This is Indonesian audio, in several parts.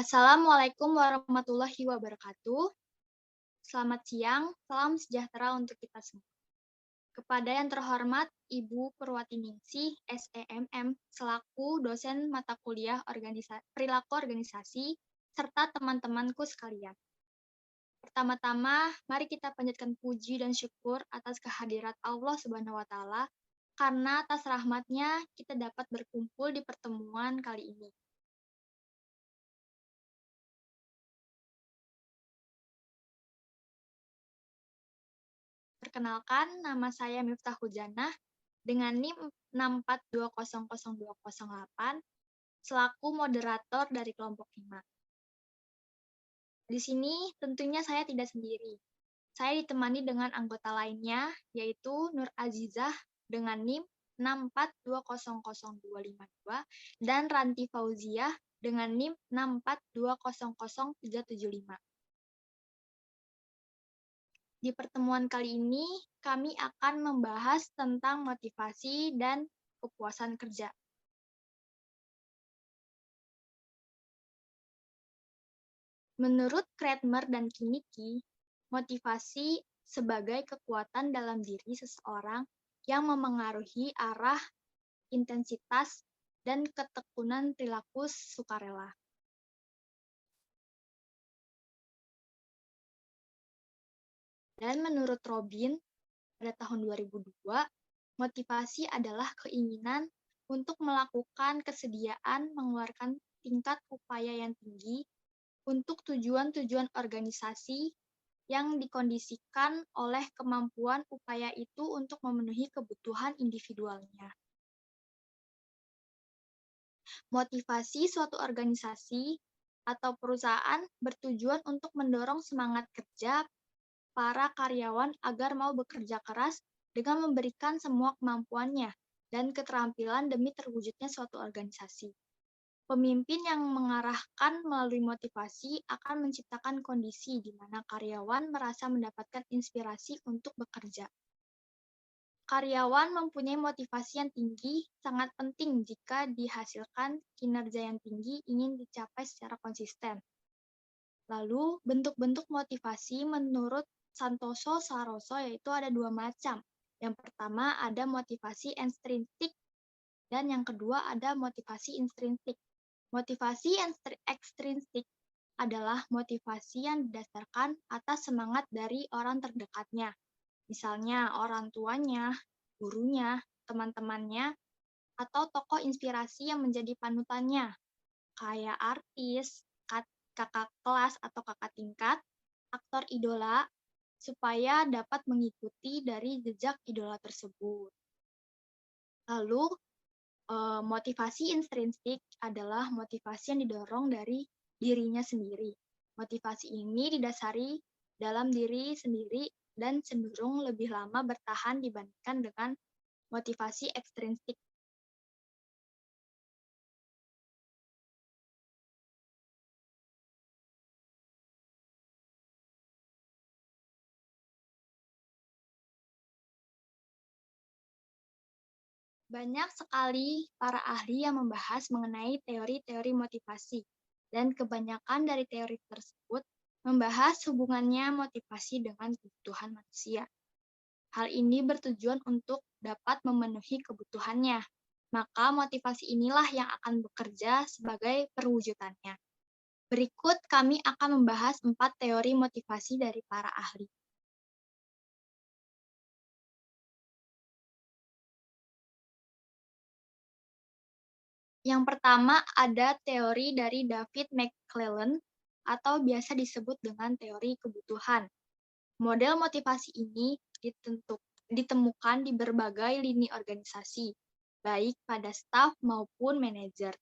Assalamualaikum warahmatullahi wabarakatuh. Selamat siang, salam sejahtera untuk kita semua. Kepada yang terhormat Ibu Purwatiningsih, SEMM, selaku dosen mata kuliah perilaku organisasi, serta teman-temanku sekalian. Pertama-tama, mari kita panjatkan puji dan syukur atas kehadirat Allah Subhanahu wa Ta'ala, karena atas rahmatnya kita dapat berkumpul di pertemuan kali ini. Perkenalkan, nama saya Miftah Hujanah dengan NIM 642002008 selaku moderator dari kelompok 5. Di sini tentunya saya tidak sendiri. Saya ditemani dengan anggota lainnya, yaitu Nur Azizah dengan NIM 642000252 dan Ranti Fauziah dengan NIM 642000375. Di pertemuan kali ini, kami akan membahas tentang motivasi dan kepuasan kerja. Menurut Kretmer dan Kiniki, motivasi sebagai kekuatan dalam diri seseorang yang memengaruhi arah, intensitas, dan ketekunan perilaku sukarela. Dan menurut Robin, pada tahun 2002, motivasi adalah keinginan untuk melakukan kesediaan mengeluarkan tingkat upaya yang tinggi untuk tujuan-tujuan organisasi yang dikondisikan oleh kemampuan upaya itu untuk memenuhi kebutuhan individualnya. Motivasi suatu organisasi atau perusahaan bertujuan untuk mendorong semangat kerja para karyawan agar mau bekerja keras dengan memberikan semua kemampuannya dan keterampilan demi terwujudnya suatu organisasi. Pemimpin yang mengarahkan melalui motivasi akan menciptakan kondisi di mana karyawan merasa mendapatkan inspirasi untuk bekerja. Karyawan mempunyai motivasi yang tinggi sangat penting jika dihasilkan kinerja yang tinggi ingin dicapai secara konsisten. Lalu, bentuk-bentuk motivasi menurut Santoso Saroso yaitu ada 2 macam. Yang pertama ada motivasi ekstrinsik dan yang kedua ada motivasi intrinsik. Motivasi ekstrinsik adalah motivasi yang didasarkan atas semangat dari orang terdekatnya. Misalnya orang tuanya, gurunya, teman-temannya, atau tokoh inspirasi yang menjadi panutannya, kayak artis, kakak kelas atau kakak tingkat, aktor idola, supaya dapat mengikuti dari jejak idola tersebut. Lalu, motivasi intrinsik adalah motivasi yang didorong dari dirinya sendiri. Motivasi ini didasari dalam diri sendiri dan cenderung lebih lama bertahan dibandingkan dengan motivasi ekstrinsik. Banyak sekali para ahli yang membahas mengenai teori-teori motivasi, dan kebanyakan dari teori tersebut membahas hubungannya motivasi dengan kebutuhan manusia. Hal ini bertujuan untuk dapat memenuhi kebutuhannya, maka motivasi inilah yang akan bekerja sebagai perwujudannya. Berikut kami akan membahas 4 teori motivasi dari para ahli. Yang pertama ada teori dari David McClelland atau biasa disebut dengan teori kebutuhan. Model motivasi ini ditemukan di berbagai lini organisasi, baik pada staf maupun manajer.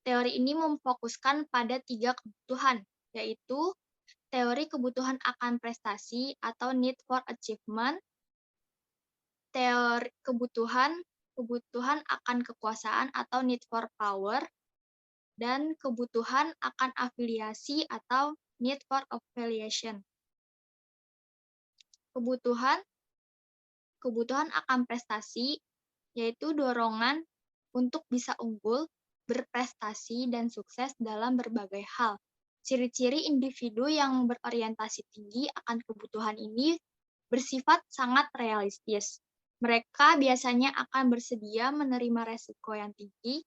Teori ini memfokuskan pada 3 kebutuhan, yaitu teori kebutuhan akan prestasi atau need for achievement, teori kebutuhan akan kekuasaan atau need for power, dan kebutuhan akan afiliasi atau need for affiliation. Kebutuhan akan prestasi yaitu dorongan untuk bisa unggul, berprestasi, dan sukses dalam berbagai hal, Ciri-ciri individu yang berorientasi tinggi akan kebutuhan ini bersifat sangat realistis. Mereka biasanya akan bersedia menerima resiko yang tinggi.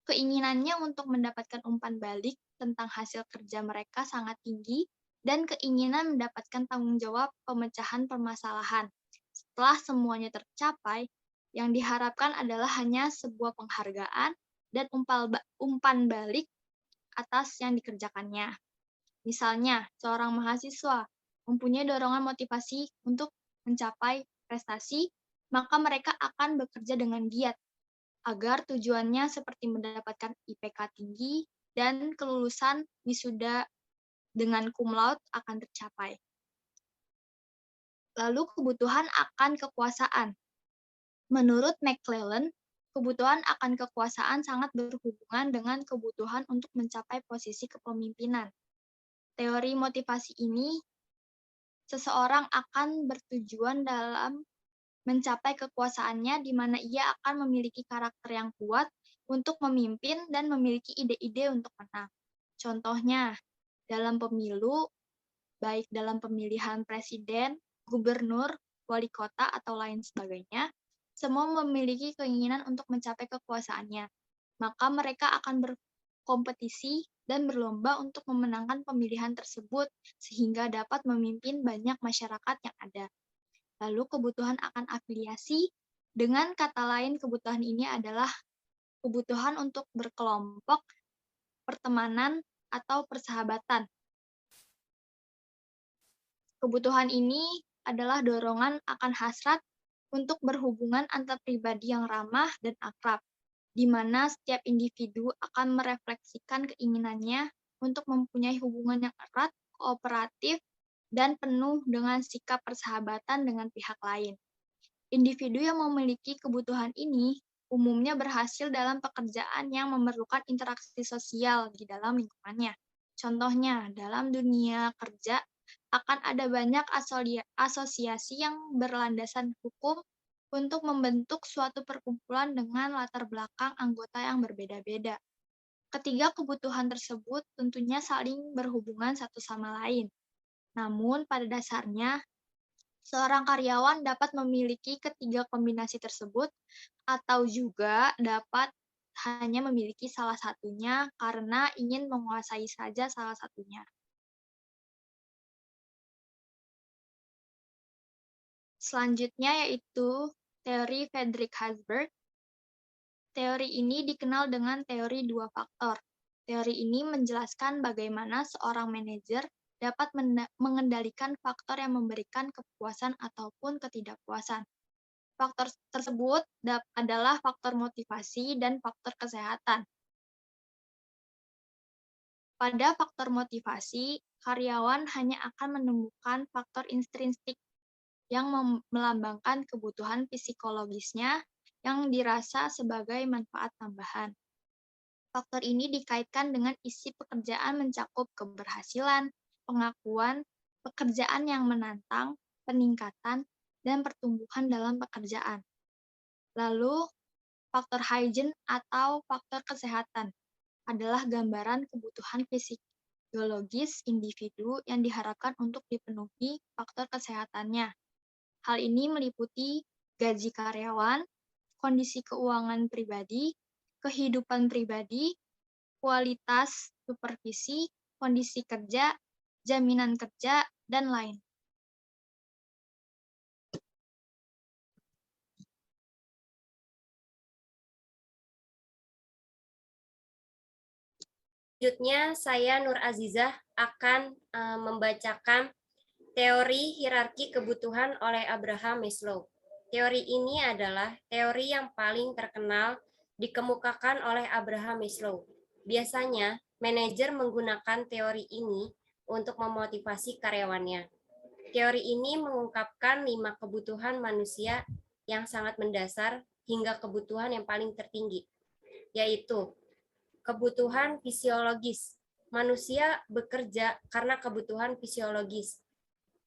Keinginannya untuk mendapatkan umpan balik tentang hasil kerja mereka sangat tinggi, dan keinginan mendapatkan tanggung jawab pemecahan permasalahan. Setelah semuanya tercapai, yang diharapkan adalah hanya sebuah penghargaan dan umpan balik atas yang dikerjakannya. Misalnya, seorang mahasiswa mempunyai dorongan motivasi untuk mencapai prestasi, maka mereka akan bekerja dengan giat agar tujuannya seperti mendapatkan IPK tinggi dan kelulusan wisuda dengan cum laude akan tercapai. Lalu kebutuhan akan kekuasaan. Menurut McClellan, kebutuhan akan kekuasaan sangat berhubungan dengan kebutuhan untuk mencapai posisi kepemimpinan. Teori motivasi ini, seseorang akan bertujuan dalam mencapai kekuasaannya di mana ia akan memiliki karakter yang kuat untuk memimpin dan memiliki ide-ide untuk menang. Contohnya, dalam pemilu, baik dalam pemilihan presiden, gubernur, wali kota, atau lain sebagainya, semua memiliki keinginan untuk mencapai kekuasaannya. Maka mereka akan berkompetisi dan berlomba untuk memenangkan pemilihan tersebut sehingga dapat memimpin banyak masyarakat yang ada. Lalu kebutuhan akan afiliasi, dengan kata lain kebutuhan ini adalah kebutuhan untuk berkelompok, pertemanan, atau persahabatan. Kebutuhan ini adalah dorongan akan hasrat untuk berhubungan antar pribadi yang ramah dan akrab, di mana setiap individu akan merefleksikan keinginannya untuk mempunyai hubungan yang erat, kooperatif, dan penuh dengan sikap persahabatan dengan pihak lain. Individu yang memiliki kebutuhan ini umumnya berhasil dalam pekerjaan yang memerlukan interaksi sosial di dalam lingkungannya. Contohnya, dalam dunia kerja akan ada banyak asosiasi yang berlandasan hukum untuk membentuk suatu perkumpulan dengan latar belakang anggota yang berbeda-beda. Ketiga kebutuhan tersebut tentunya saling berhubungan satu sama lain. Namun, pada dasarnya, seorang karyawan dapat memiliki ketiga kombinasi tersebut, atau juga dapat hanya memiliki salah satunya karena ingin menguasai saja salah satunya. Selanjutnya yaitu teori Friedrich Herzberg. Teori ini dikenal dengan teori dua faktor. Teori ini menjelaskan bagaimana seorang manajer dapat mengendalikan faktor yang memberikan kepuasan ataupun ketidakpuasan. Faktor tersebut adalah faktor motivasi dan faktor kesehatan. Pada faktor motivasi, karyawan hanya akan menemukan faktor intrinsik yang melambangkan kebutuhan psikologisnya yang dirasa sebagai manfaat tambahan. Faktor ini dikaitkan dengan isi pekerjaan mencakup keberhasilan, pengakuan, pekerjaan yang menantang, peningkatan, dan pertumbuhan dalam pekerjaan. Lalu, faktor hygiene atau faktor kesehatan adalah gambaran kebutuhan fisiologis individu yang diharapkan untuk dipenuhi faktor kesehatannya. Hal ini meliputi gaji karyawan, kondisi keuangan pribadi, kehidupan pribadi, kualitas supervisi, kondisi kerja, jaminan kerja, dan lain. Selanjutnya, saya Nur Azizah akan membacakan teori hierarki kebutuhan oleh Abraham Maslow. Teori ini adalah teori yang paling terkenal dikemukakan oleh Abraham Maslow. Biasanya, manajer menggunakan teori ini untuk memotivasi karyawannya. Teori ini mengungkapkan 5 kebutuhan manusia yang sangat mendasar hingga kebutuhan yang paling tertinggi, yaitu kebutuhan fisiologis. Manusia bekerja karena kebutuhan fisiologis.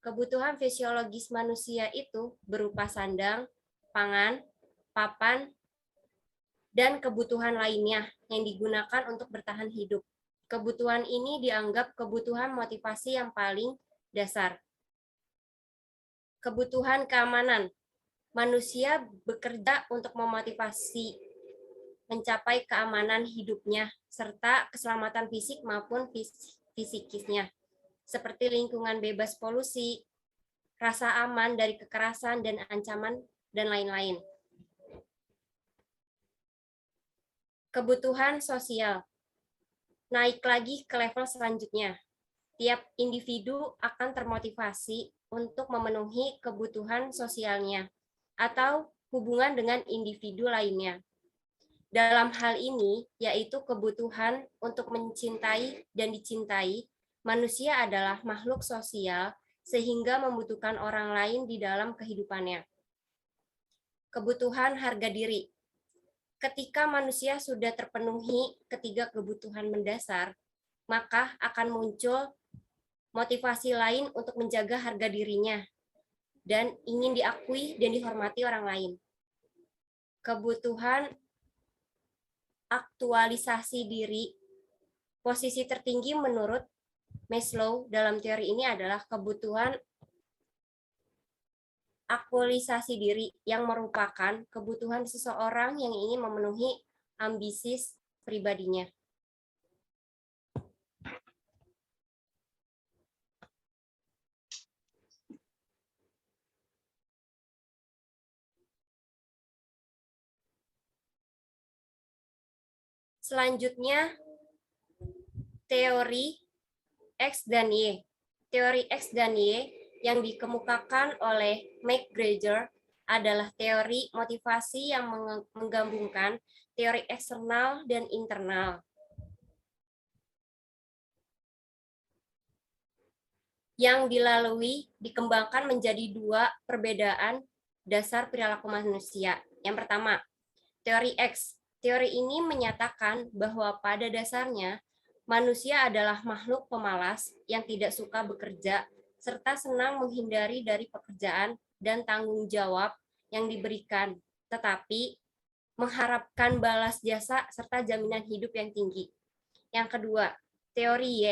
Kebutuhan fisiologis manusia itu berupa sandang, pangan, papan, dan kebutuhan lainnya yang digunakan untuk bertahan hidup. Kebutuhan ini dianggap kebutuhan motivasi yang paling dasar. Kebutuhan keamanan. Manusia bekerja untuk memotivasi mencapai keamanan hidupnya serta keselamatan fisik maupun psikisnya, seperti lingkungan bebas polusi, rasa aman dari kekerasan dan ancaman, dan lain-lain. Kebutuhan sosial. Naik lagi ke level selanjutnya. Tiap individu akan termotivasi untuk memenuhi kebutuhan sosialnya atau hubungan dengan individu lainnya. Dalam hal ini, yaitu kebutuhan untuk mencintai dan dicintai, manusia adalah makhluk sosial sehingga membutuhkan orang lain di dalam kehidupannya. Kebutuhan harga diri. Ketika manusia sudah terpenuhi ketiga kebutuhan mendasar, maka akan muncul motivasi lain untuk menjaga harga dirinya dan ingin diakui dan dihormati orang lain. Kebutuhan aktualisasi diri. Posisi tertinggi menurut Maslow dalam teori ini adalah kebutuhan aktualisasi diri, yang merupakan kebutuhan seseorang yang ingin memenuhi ambisi pribadinya. Selanjutnya, teori X dan Y. Teori X dan Y yang dikemukakan oleh McGregor adalah teori motivasi yang menggabungkan teori eksternal dan internal, yang dilalui dikembangkan menjadi dua perbedaan dasar perilaku manusia. Yang pertama, teori X. Teori ini menyatakan bahwa pada dasarnya manusia adalah makhluk pemalas yang tidak suka bekerja serta senang menghindari dari pekerjaan dan tanggung jawab yang diberikan, tetapi mengharapkan balas jasa serta jaminan hidup yang tinggi. Yang kedua, teori Y.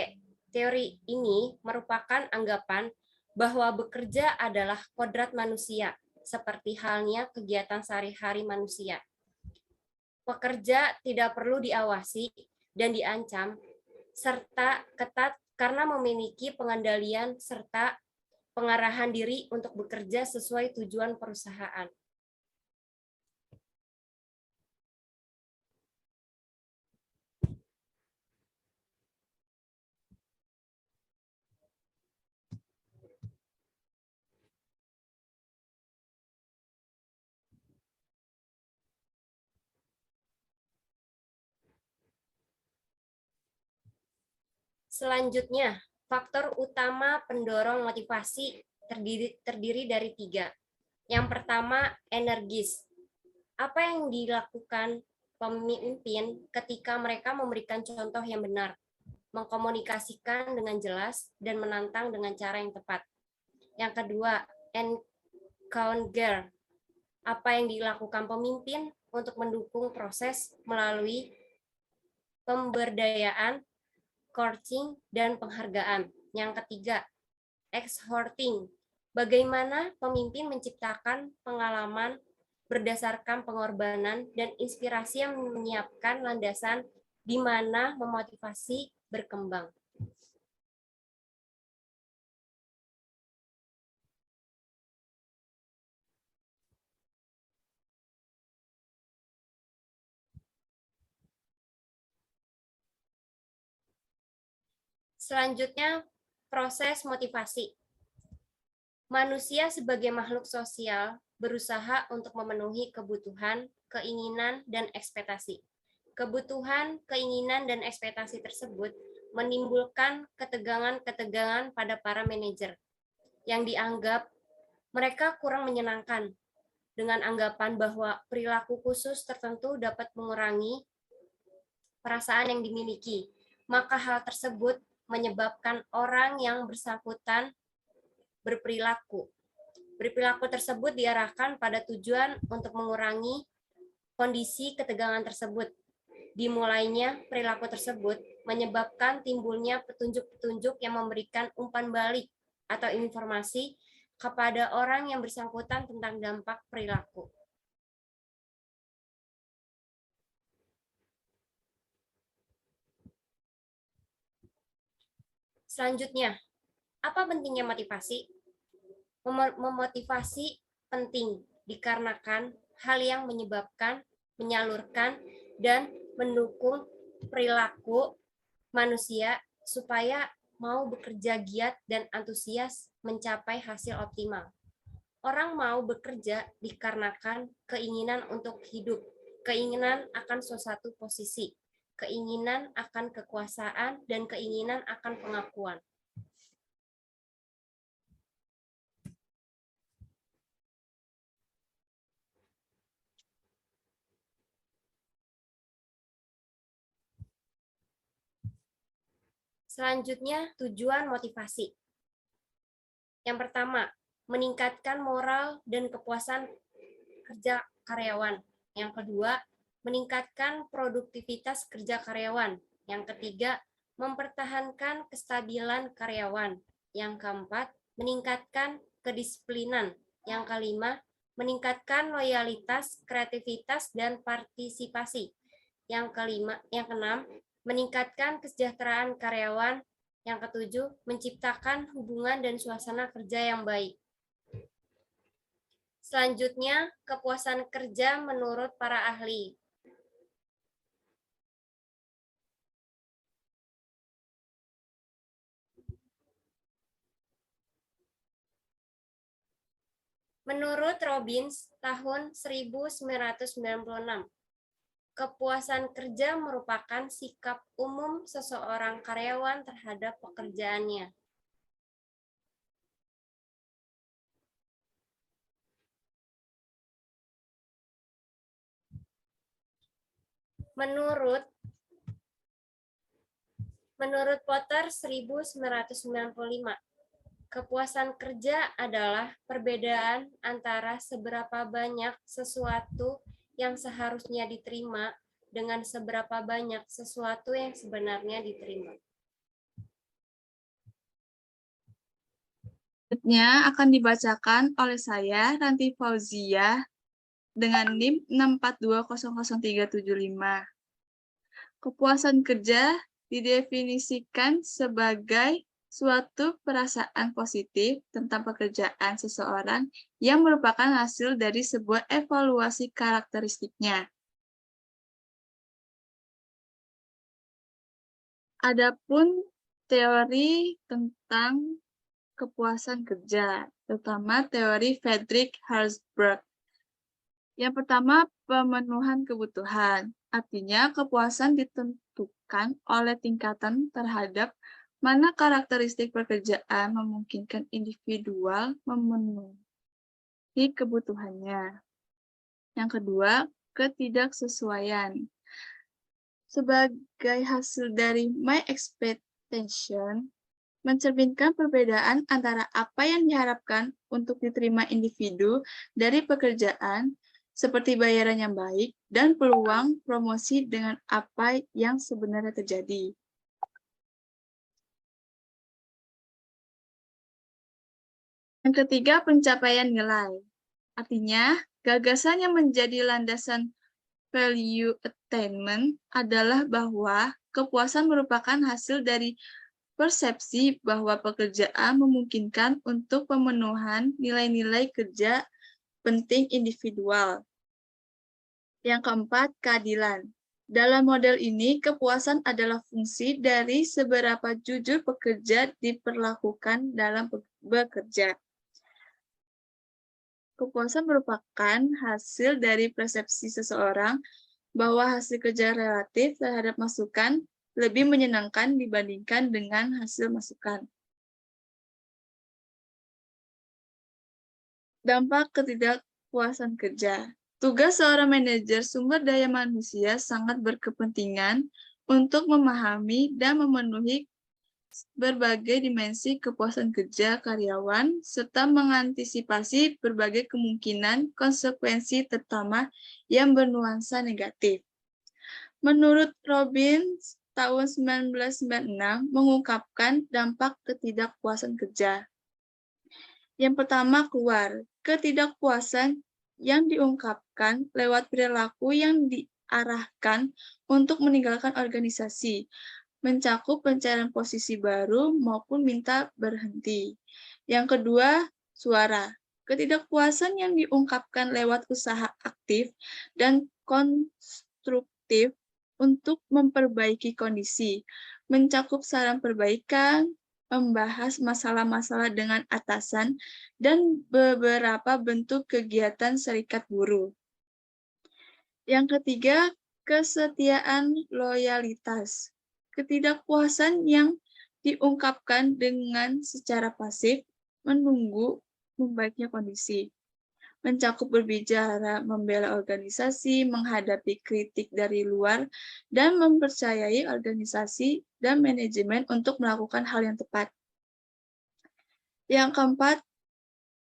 Teori ini merupakan anggapan bahwa bekerja adalah kodrat manusia, seperti halnya kegiatan sehari-hari manusia. Pekerja tidak perlu diawasi dan diancam, serta ketat karena memiliki pengendalian serta pengarahan diri untuk bekerja sesuai tujuan perusahaan. Selanjutnya, faktor utama pendorong motivasi terdiri dari 3. Yang pertama, energis. Apa yang dilakukan pemimpin ketika mereka memberikan contoh yang benar, mengkomunikasikan dengan jelas, dan menantang dengan cara yang tepat. Yang kedua, encourage. Apa yang dilakukan pemimpin untuk mendukung proses melalui pemberdayaan, coaching, dan penghargaan. Yang ketiga, exhorting. Bagaimana pemimpin menciptakan pengalaman berdasarkan pengorbanan dan inspirasi yang menyiapkan landasan di mana memotivasi berkembang. Selanjutnya, proses motivasi. Manusia sebagai makhluk sosial berusaha untuk memenuhi kebutuhan, keinginan, dan ekspektasi. Kebutuhan, keinginan, dan ekspektasi tersebut menimbulkan ketegangan-ketegangan pada para manajer yang dianggap mereka kurang menyenangkan dengan anggapan bahwa perilaku khusus tertentu dapat mengurangi perasaan yang dimiliki. Maka hal tersebut menyebabkan orang yang bersangkutan berperilaku. Perilaku tersebut diarahkan pada tujuan untuk mengurangi kondisi ketegangan tersebut. Dimulainya perilaku tersebut menyebabkan timbulnya petunjuk-petunjuk yang memberikan umpan balik atau informasi kepada orang yang bersangkutan tentang dampak perilaku. Selanjutnya, apa pentingnya motivasi? Memotivasi penting dikarenakan hal yang menyebabkan, menyalurkan, dan mendukung perilaku manusia supaya mau bekerja giat dan antusias mencapai hasil optimal. Orang mau bekerja dikarenakan keinginan untuk hidup, keinginan akan suatu posisi, keinginan akan kekuasaan, dan keinginan akan pengakuan. Selanjutnya, tujuan motivasi. Yang pertama, meningkatkan moral dan kepuasan kerja karyawan. Yang kedua, meningkatkan produktivitas kerja karyawan. Yang ketiga, mempertahankan kestabilan karyawan. Yang keempat, meningkatkan kedisiplinan. Yang kelima, meningkatkan loyalitas, kreativitas, dan partisipasi. Yang keenam, meningkatkan kesejahteraan karyawan. Yang ketujuh, menciptakan hubungan dan suasana kerja yang baik. Selanjutnya, kepuasan kerja menurut para ahli. Menurut Robbins, tahun 1996, kepuasan kerja merupakan sikap umum seseorang karyawan terhadap pekerjaannya. Menurut Potter 1995, kepuasan kerja adalah perbedaan antara seberapa banyak sesuatu yang seharusnya diterima dengan seberapa banyak sesuatu yang sebenarnya diterima. Selanjutnya akan dibacakan oleh saya, Ranti Fauzia, dengan NIM 6420035. Kepuasan kerja didefinisikan sebagai suatu perasaan positif tentang pekerjaan seseorang yang merupakan hasil dari sebuah evaluasi karakteristiknya. Adapun teori tentang kepuasan kerja, terutama teori Friedrich Herzberg. Yang pertama, pemenuhan kebutuhan. Artinya, kepuasan ditentukan oleh tingkatan terhadap mana karakteristik pekerjaan memungkinkan individual memenuhi kebutuhannya. Yang kedua, ketidaksesuaian. Sebagai hasil dari my expectation, mencerminkan perbedaan antara apa yang diharapkan untuk diterima individu dari pekerjaan, seperti bayaran yang baik, dan peluang promosi dengan apa yang sebenarnya terjadi. Yang ketiga, pencapaian nilai. Artinya, gagasan yang menjadi landasan value attainment adalah bahwa kepuasan merupakan hasil dari persepsi bahwa pekerjaan memungkinkan untuk pemenuhan nilai-nilai kerja penting individual. Yang keempat, keadilan. Dalam model ini, kepuasan adalah fungsi dari seberapa jujur pekerja diperlakukan dalam bekerja. Kepuasan merupakan hasil dari persepsi seseorang bahwa hasil kerja relatif terhadap masukan lebih menyenangkan dibandingkan dengan hasil masukan. Dampak ketidakpuasan kerja. Tugas seorang manajer sumber daya manusia sangat berkepentingan untuk memahami dan memenuhi berbagai dimensi kepuasan kerja karyawan, serta mengantisipasi berbagai kemungkinan konsekuensi terutama yang bernuansa negatif. Menurut Robbins, tahun 1996 mengungkapkan dampak ketidakpuasan kerja. Yang pertama, keluar. Ketidakpuasan yang diungkapkan lewat perilaku yang diarahkan untuk meninggalkan organisasi, mencakup pencarian posisi baru maupun minta berhenti. Yang kedua, suara. Ketidakpuasan yang diungkapkan lewat usaha aktif dan konstruktif untuk memperbaiki kondisi, mencakup saran perbaikan, membahas masalah-masalah dengan atasan, dan beberapa bentuk kegiatan serikat buruh. Yang ketiga, kesetiaan loyalitas. Ketidakpuasan yang diungkapkan dengan secara pasif, menunggu membaiknya kondisi, mencakup berbicara, membela organisasi, menghadapi kritik dari luar, dan mempercayai organisasi dan manajemen untuk melakukan hal yang tepat. Yang keempat,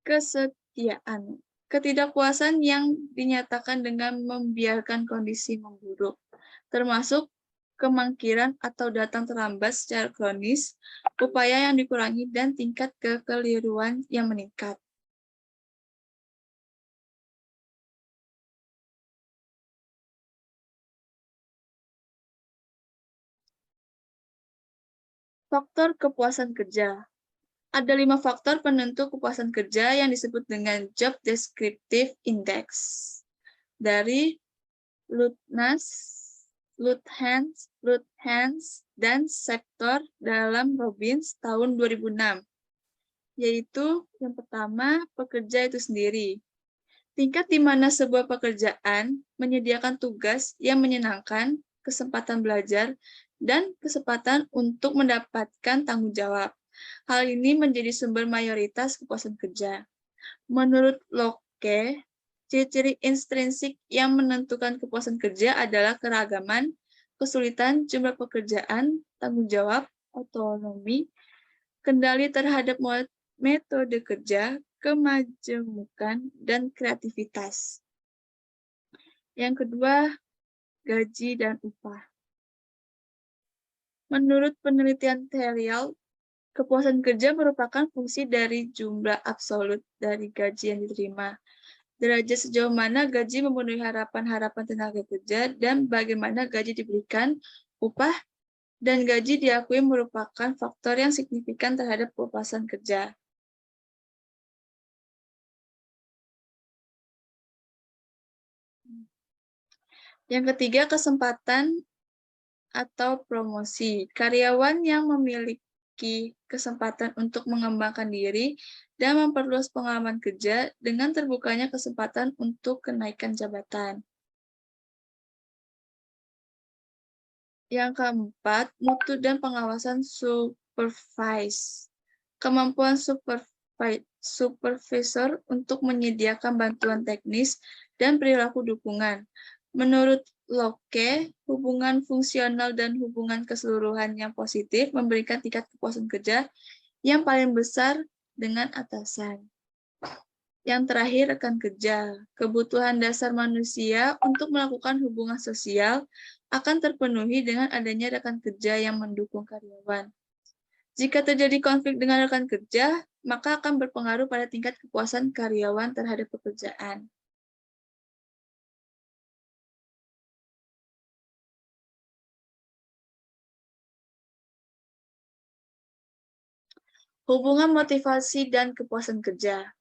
kesetiaan. Ketidakpuasan yang dinyatakan dengan membiarkan kondisi memburuk, termasuk kemangkiran atau datang terlambat secara kronis, upaya yang dikurangi, dan tingkat kekeliruan yang meningkat. Faktor kepuasan kerja. Ada 5 faktor penentu kepuasan kerja yang disebut dengan Job Descriptive Index dari Luthans, dan Sector dalam Robbins tahun 2006, yaitu yang pertama, pekerja itu sendiri. Tingkat di mana sebuah pekerjaan menyediakan tugas yang menyenangkan, kesempatan belajar, dan kesempatan untuk mendapatkan tanggung jawab. Hal ini menjadi sumber mayoritas kepuasan kerja. Menurut Locke, ciri-ciri intrinsik yang menentukan kepuasan kerja adalah keragaman, kesulitan, jumlah pekerjaan, tanggung jawab, otonomi, kendali terhadap metode kerja, kemajemukan, dan kreativitas. Yang kedua, gaji dan upah. Menurut penelitian Theriault, kepuasan kerja merupakan fungsi dari jumlah absolut dari gaji yang diterima, derajat sejauh mana gaji memenuhi harapan-harapan tenaga kerja, dan bagaimana gaji diberikan, upah, dan gaji diakui merupakan faktor yang signifikan terhadap kepuasan kerja. Yang ketiga, kesempatan atau promosi. Karyawan yang memiliki kesempatan untuk mengembangkan diri dan memperluas pengalaman kerja dengan terbukanya kesempatan untuk kenaikan jabatan. Yang keempat, mutu dan pengawasan supervise. Kemampuan supervisor untuk menyediakan bantuan teknis dan perilaku dukungan. Menurut Locke, hubungan fungsional dan hubungan keseluruhan yang positif memberikan tingkat kepuasan kerja yang paling besar dengan atasan. Yang terakhir, rekan kerja. Kebutuhan dasar manusia untuk melakukan hubungan sosial akan terpenuhi dengan adanya rekan kerja yang mendukung karyawan. Jika terjadi konflik dengan rekan kerja, maka akan berpengaruh pada tingkat kepuasan karyawan terhadap pekerjaan. Hubungan motivasi dan kepuasan kerja.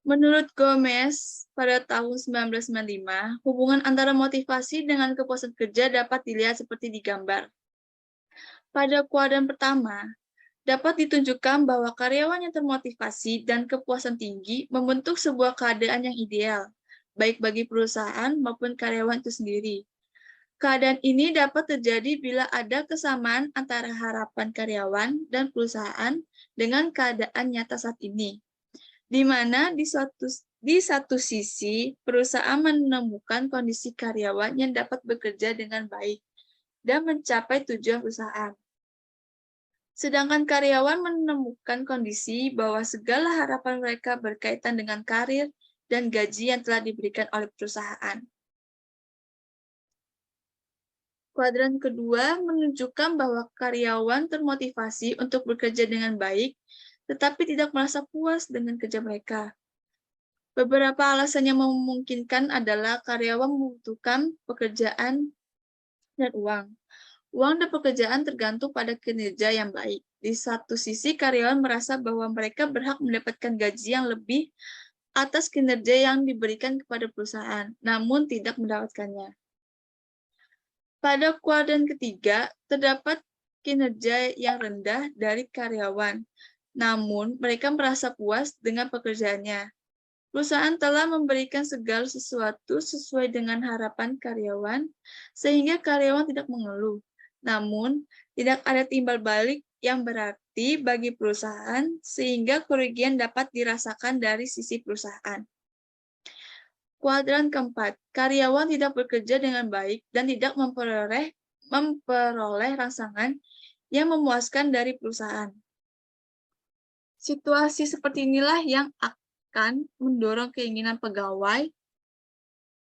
Menurut Gomez, pada tahun 1995, hubungan antara motivasi dengan kepuasan kerja dapat dilihat seperti di gambar. Pada kuadran pertama, dapat ditunjukkan bahwa karyawan yang termotivasi dan kepuasan tinggi membentuk sebuah keadaan yang ideal, baik bagi perusahaan maupun karyawan itu sendiri. Keadaan ini dapat terjadi bila ada kesamaan antara harapan karyawan dan perusahaan dengan keadaan nyata saat ini, di mana di satu sisi perusahaan menemukan kondisi karyawan yang dapat bekerja dengan baik dan mencapai tujuan perusahaan. Sedangkan karyawan menemukan kondisi bahwa segala harapan mereka berkaitan dengan karir dan gaji yang telah diberikan oleh perusahaan. Kuadran kedua menunjukkan bahwa karyawan termotivasi untuk bekerja dengan baik, tetapi tidak merasa puas dengan kerja mereka. Beberapa alasan yang memungkinkan adalah karyawan membutuhkan pekerjaan dan uang. Uang dan pekerjaan tergantung pada kinerja yang baik. Di satu sisi, karyawan merasa bahwa mereka berhak mendapatkan gaji yang lebih atas kinerja yang diberikan kepada perusahaan, namun tidak mendapatkannya. Pada kuadran ketiga, terdapat kinerja yang rendah dari karyawan, namun mereka merasa puas dengan pekerjaannya. Perusahaan telah memberikan segala sesuatu sesuai dengan harapan karyawan, sehingga karyawan tidak mengeluh. Namun, tidak ada timbal balik yang berarti bagi perusahaan, sehingga kerugian dapat dirasakan dari sisi perusahaan. Kuadran keempat, karyawan tidak bekerja dengan baik dan tidak memperoleh rangsangan yang memuaskan dari perusahaan. Situasi seperti inilah yang akan mendorong keinginan pegawai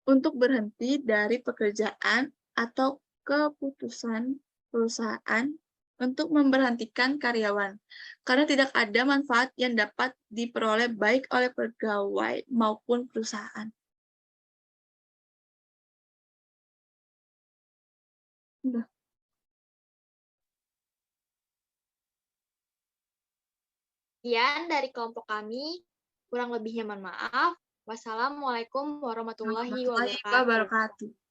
untuk berhenti dari pekerjaan atau keputusan perusahaan untuk memberhentikan karyawan, karena tidak ada manfaat yang dapat diperoleh baik oleh pegawai maupun perusahaan. Udah. Sekian dari kelompok kami. Kurang lebihnya mohon maaf. Wassalamualaikum warahmatullahi wabarakatuh.